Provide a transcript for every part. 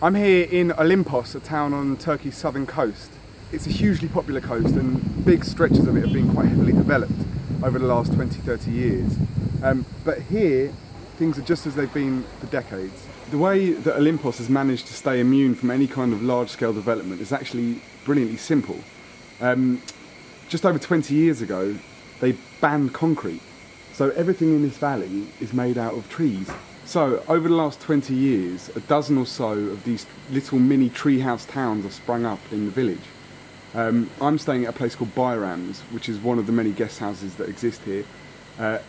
I'm here in Olympos, a town on Turkey's southern coast. It's a hugely popular coast and big stretches of it have been quite heavily developed over the last 20-30 years. But here, things are just as they've been for decades. The way that Olympos has managed to stay immune from any kind of large-scale development is actually brilliantly simple. Just over 20 years ago, they banned concrete. So everything in this valley is made out of trees. So over the last 20 years, a dozen or so of these little mini treehouse towns have sprung up in the village. I'm staying at a place called Bayram's, which is one of the many guest houses that exist here.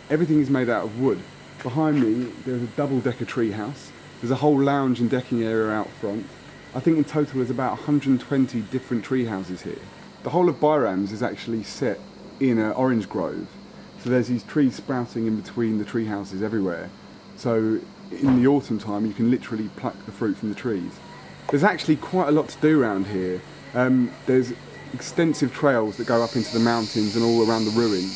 Everything is made out of wood. Behind me, there's a double-decker treehouse. There's a whole lounge and decking area out front. I think in total there's about 120 different tree houses here. The whole of Bayram's is actually set in an orange grove. So there's these trees sprouting in between the tree houses everywhere. So in the autumn time you can literally pluck the fruit from the trees. There's actually quite a lot to do around here. There's extensive trails that go up into the mountains and all around the ruin.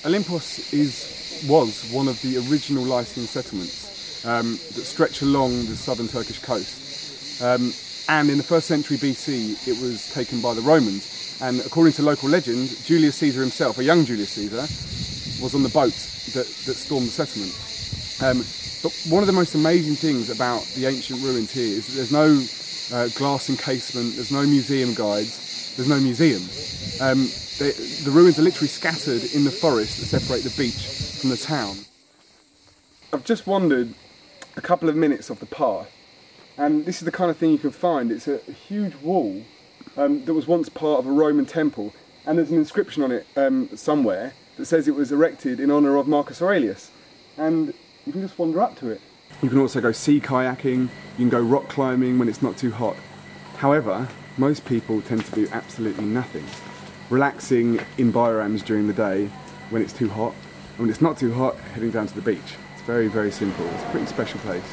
Olympos was one of the original Lycian settlements that stretch along the southern Turkish coast. And in the 1st century BC it was taken by the Romans. And according to local legend, Julius Caesar himself, a young Julius Caesar, was on the boat that stormed the settlement. But one of the most amazing things about the ancient ruins here is that there's no glass encasement, there's no museum guides, there's no museum. The ruins are literally scattered in the forest that separate the beach from the town. I've just wandered a couple of minutes off the path, and this is the kind of thing you can find. It's a huge wall that was once part of a Roman temple, and there's an inscription on it somewhere that says it was erected in honour of Marcus Aurelius, and you can just wander up to it. You can also go sea kayaking, you can go rock climbing when it's not too hot. However, most people tend to do absolutely nothing, relaxing in Bayram's during the day when it's too hot, and when it's not too hot, heading down to the beach. It's very, very simple. It's a pretty special place.